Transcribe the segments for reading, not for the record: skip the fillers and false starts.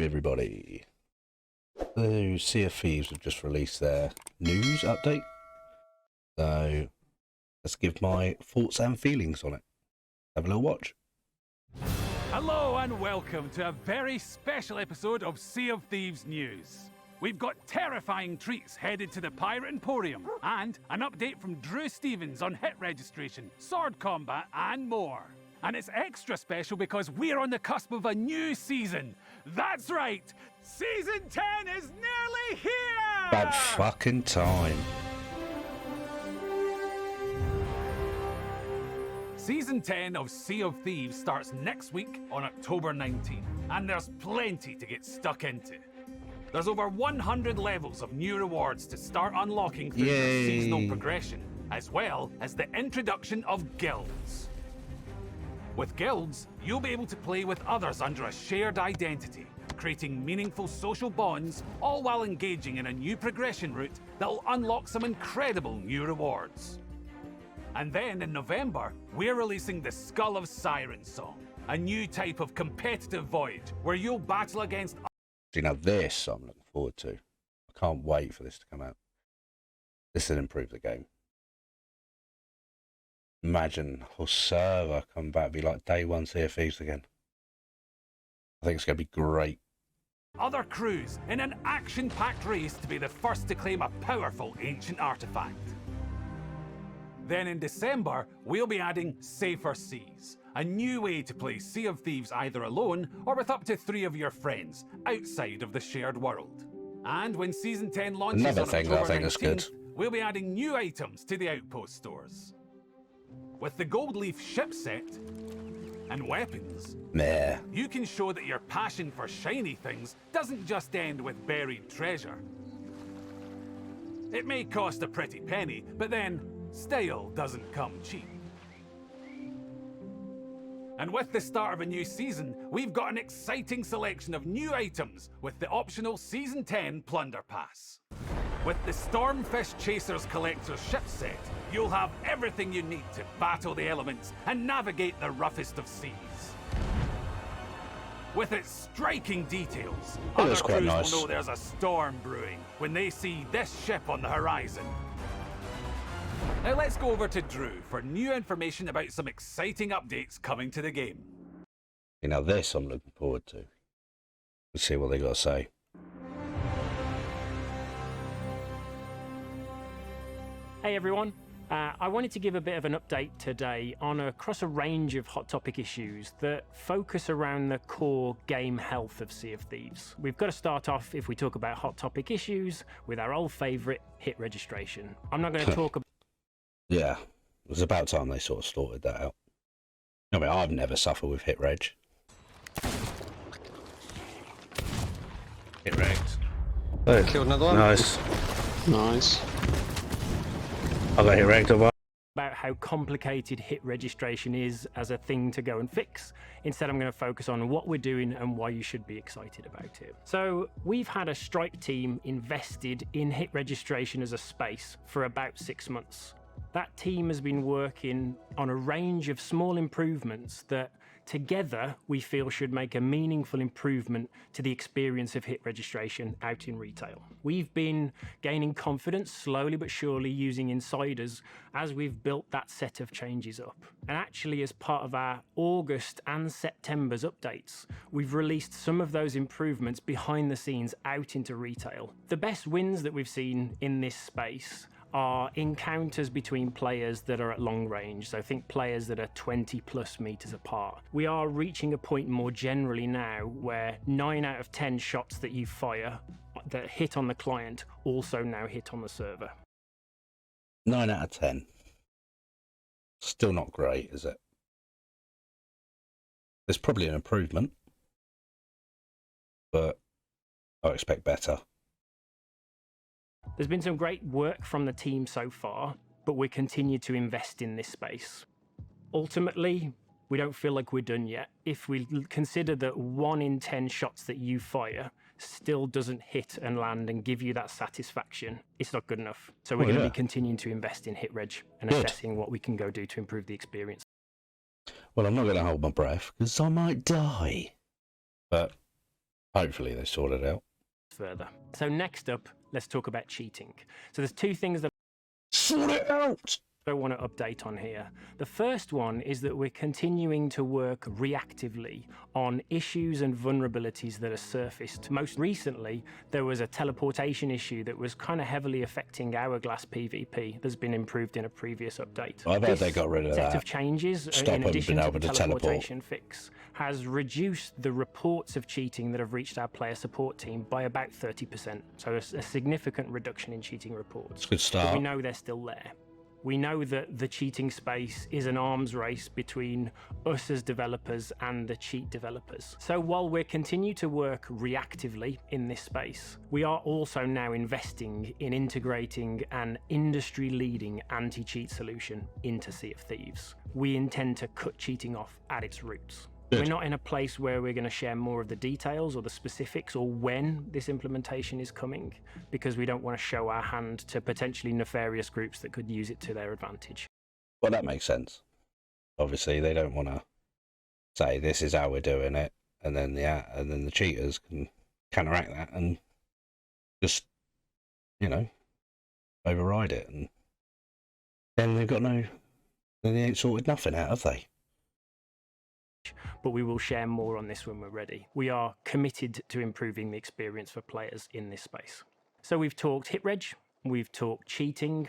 everybody. So, Sea of Thieves have just released their news update. So, let's give my thoughts and feelings on it. Have a little watch. Hello and welcome to a very special episode of Sea of Thieves News. We've got terrifying treats headed to the Pirate Emporium and an update from Drew Stevens on hit registration, sword combat and more. And it's extra special because we're on the cusp of a new season. That's right, Season 10 is nearly here! About fucking time. Season 10 of Sea of Thieves starts next week on October 19th, and there's plenty to get stuck into. There's over 100 levels of new rewards to start unlocking through your seasonal progression, as well as the introduction of guilds. With guilds, you'll be able to play with others under a shared identity, creating meaningful social bonds, all while engaging in a new progression route that'll unlock some incredible new rewards. And then in November, we're releasing the Skull of Sirens song, a new type of competitive void where you'll battle against. You know, this I'm looking forward to. I can't wait for this to come out. This will improve the game. Imagine whole server come back, be like day one Sea of Thieves again. I think it's going to be great. Other crews in an action-packed race to be the first to claim a powerful ancient artifact. Then in December, we'll be adding Safer Seas, a new way to play Sea of Thieves either alone or with up to 3 of your friends, outside of the shared world. And when Season 10 launches Another on thing that I October think is good. 19th, we'll be adding new items to the Outpost stores. With the Gold Leaf ship set and weapons, you can show that your passion for shiny things doesn't just end with buried treasure. It may cost a pretty penny, but then style doesn't come cheap. And with the start of a new season, we've got an exciting selection of new items with the optional Season 10 Plunder Pass. With the Stormfish Chasers Collector's ship set, you'll have everything you need to battle the elements and navigate the roughest of seas. With its striking details, other crews will know there's a storm brewing when they see this ship on the horizon. Now let's go over to Drew for new information about some exciting updates coming to the game. You know, this I'm looking forward to. Let's see what they got to say. Hey everyone, I wanted to give a bit of an update today across a range of hot topic issues that focus around the core game health of Sea of Thieves. We've got to start off, if we talk about hot topic issues, with our old favourite, hit registration. I'm not going to talk about... Yeah, it was about time they sort of sorted that out. I mean, I've never suffered with hit reg. Hit regs. Oh, killed another one. Nice. Nice. I got hit regged about how complicated hit registration is as a thing to go and fix. Instead, I'm going to focus on what we're doing and why you should be excited about it. So we've had a Stripe team invested in hit registration as a space for about 6 months. That team has been working on a range of small improvements that together we feel should make a meaningful improvement to the experience of hit registration out in retail. We've been gaining confidence slowly but surely using insiders as we've built that set of changes up. And actually, as part of our August and September's updates, we've released some of those improvements behind the scenes out into retail. The best wins that we've seen in this space are encounters between players that are at long range, so think players that are 20 plus meters apart. We are reaching a point more generally now where 9 out of 10 shots that you fire that hit on the client also now hit on the server. 9 out of 10. Still not great, is it? There's probably an improvement, but I expect better. There's been some great work from the team so far, but we continue to invest in this space. Ultimately, we don't feel like we're done yet. If we consider that 1 in 10 shots that you fire still doesn't hit and land and give you that satisfaction, it's not good enough. So we're going to be continuing to invest in hit reg and assessing what we can go do to improve the experience. Well, I'm not going to hold my breath because I might die. But Hopefully they sort it out. further. So next up, let's talk about cheating. So there's two things that Sort it out! I want to update on here. The first one is that we're continuing to work reactively on issues and vulnerabilities that are surfaced. Most recently, there was a teleportation issue that was kind of heavily affecting Hourglass PvP that's been improved in a previous update. I've heard they got rid of set that. of changes, Stop in them addition being to able the to teleport. teleportation fix, has reduced the reports of cheating that have reached our player support team by about 30%. So a significant reduction in cheating reports. It's a good But start. we know they're still there. We know that the cheating space is an arms race between us as developers and the cheat developers. So while we continue to work reactively in this space, we are also now investing in integrating an industry-leading anti-cheat solution into Sea of Thieves. We intend to cut cheating off at its roots. Good. We're not in a place where we're going to share more of the details or the specifics or when this implementation is coming, because we don't want to show our hand to potentially nefarious groups that could use it to their advantage. Well, that makes sense. Obviously, they don't want to say this is how we're doing it, and then the cheaters can counteract that and just, you know, override it, and then then they ain't sorted nothing out, have they? But we will share more on this when we're ready. We are committed to improving the experience for players in this space. So we've talked hit reg, we've talked cheating.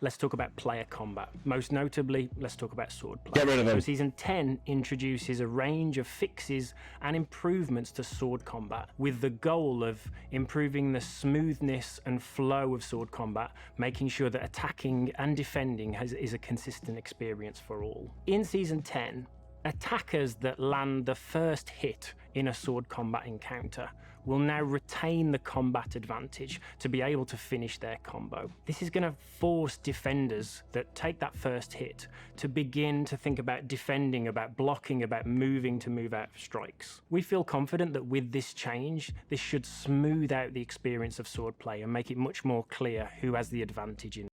Let's talk about player combat. Most notably, let's talk about sword play. Get rid of them. So Season 10 introduces a range of fixes and improvements to sword combat, with the goal of improving the smoothness and flow of sword combat, making sure that attacking and defending is a consistent experience for all. In Season 10, attackers that land the first hit in a sword combat encounter will now retain the combat advantage to be able to finish their combo. This is going to force defenders that take that first hit to begin to think about defending, about blocking, about moving to move out strikes. We feel confident that with this change, this should smooth out the experience of sword play and make it much more clear who has the advantage in.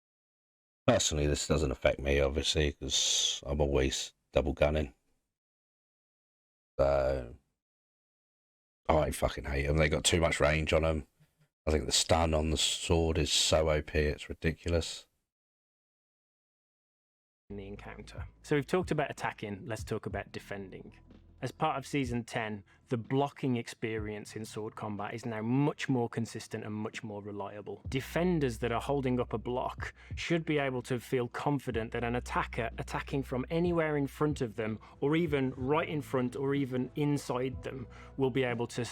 Personally, this doesn't affect me, obviously, because I'm always double gunning. So I fucking hate them. They got too much range on them. I think the stun on the sword is so OP, it's ridiculous. In the encounter. So we've talked about attacking, let's talk about defending. As part of Season 10, the blocking experience in sword combat is now much more consistent and much more reliable. Defenders that are holding up a block should be able to feel confident that an attacker attacking from anywhere in front of them, or even right in front, or even inside them, will be able to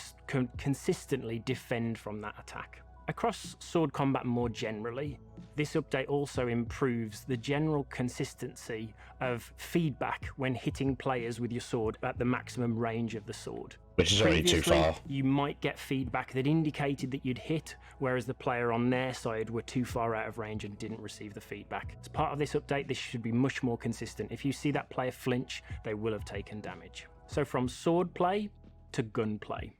consistently defend from that attack. Across sword combat more generally, this update also improves the general consistency of feedback when hitting players with your sword at the maximum range of the sword. Which is already too Previously, far. you might get feedback that indicated that you'd hit, whereas the player on their side were too far out of range and didn't receive the feedback. As part of this update, this should be much more consistent. If you see that player flinch, they will have taken damage. So from sword play to gun play.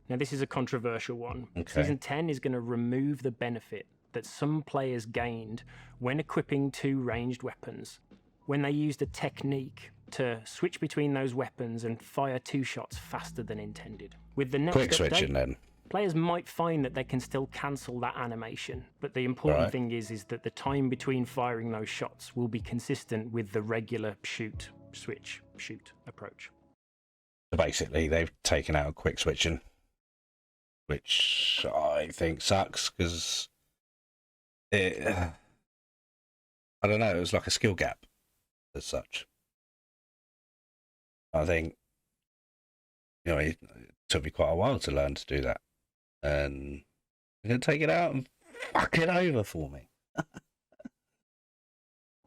Now, this is a controversial one. Okay. Season 10 is going to remove the benefit that some players gained when equipping two ranged weapons, when they used a technique to switch between those weapons and fire two shots faster than intended. With the next Quick update, switching then. players might find that they can still cancel that animation, but the important Right. thing is that the time between firing those shots will be consistent with the regular shoot, switch, shoot approach. So basically, they've taken out quick switching, which I think sucks because I don't know, it was like a skill gap as such. I think, you know, it took me quite a while to learn to do that, and you're going to take it out and fuck it over for me.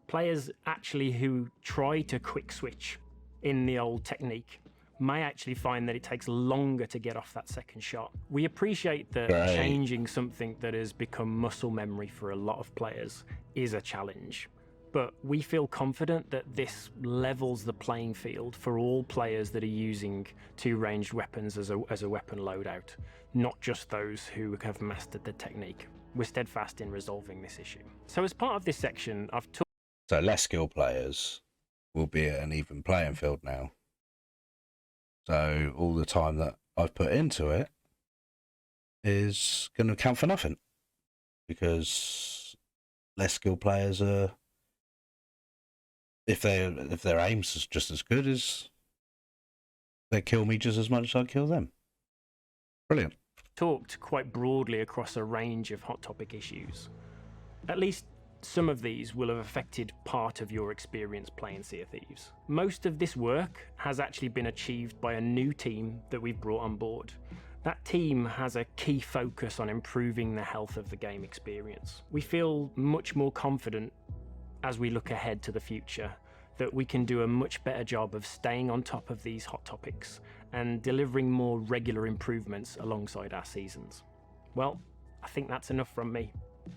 Players actually who try to quick switch in the old technique may actually find that it takes longer to get off that second shot. We appreciate that Right. changing something that has become muscle memory for a lot of players is a challenge. But we feel confident that this levels the playing field for all players that are using two ranged weapons as a weapon loadout, not just those who have mastered the technique. We're steadfast in resolving this issue. So as part of this section, I've talked So less skilled players will be at an even playing field now. So all the time that I've put into it is going to count for nothing because less skilled players are, if their aim's is just as good as, they kill me just as much as I kill them. Brilliant. Talked quite broadly across a range of hot topic issues. At least some of these will have affected part of your experience playing Sea of Thieves. Most of this work has actually been achieved by a new team that we've brought on board. That team has a key focus on improving the health of the game experience. We feel much more confident as we look ahead to the future that we can do a much better job of staying on top of these hot topics and delivering more regular improvements alongside our seasons. Well, I think that's enough from me.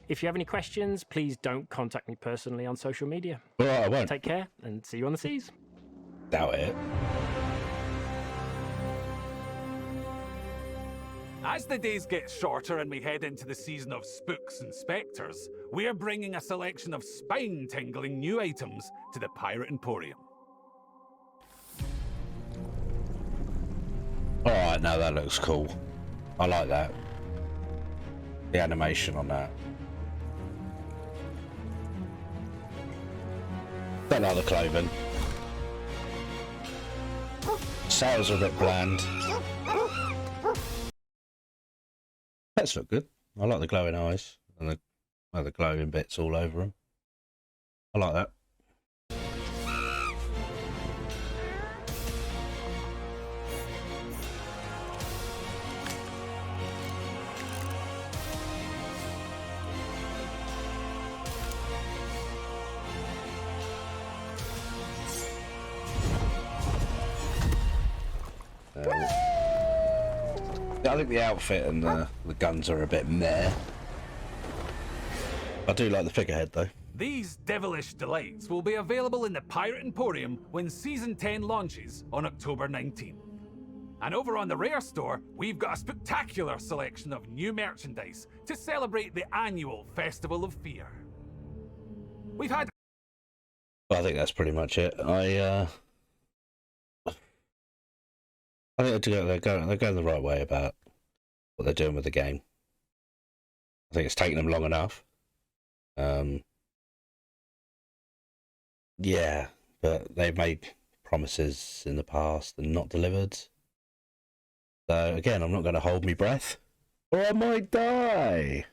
If you have any questions, please don't contact me personally on social media. All right, I won't. Take care and see you on the seas. Doubt it. As the days get shorter and we head into the season of spooks and spectres, we're bringing a selection of spine-tingling new items to the Pirate Emporium. Alright, now that looks cool. I like that. The animation on that. Don't like the clothing. Sails are a bit bland. Pets look good. I like the glowing eyes and the glowing bits all over them. I like that. I think the outfit and the guns are a bit meh. I do like the figurehead though. These devilish delights will be available in the Pirate Emporium when Season 10 launches on October 19. And over on the Rare Store, we've got a spectacular selection of new merchandise to celebrate the annual Festival of Fear. We've had... Well, I think that's pretty much it. I think they're going the right way about what they're doing with the game. I think it's taken them long enough. Yeah, but they've made promises in the past and not delivered. So again, I'm not going to hold my breath, or I might die.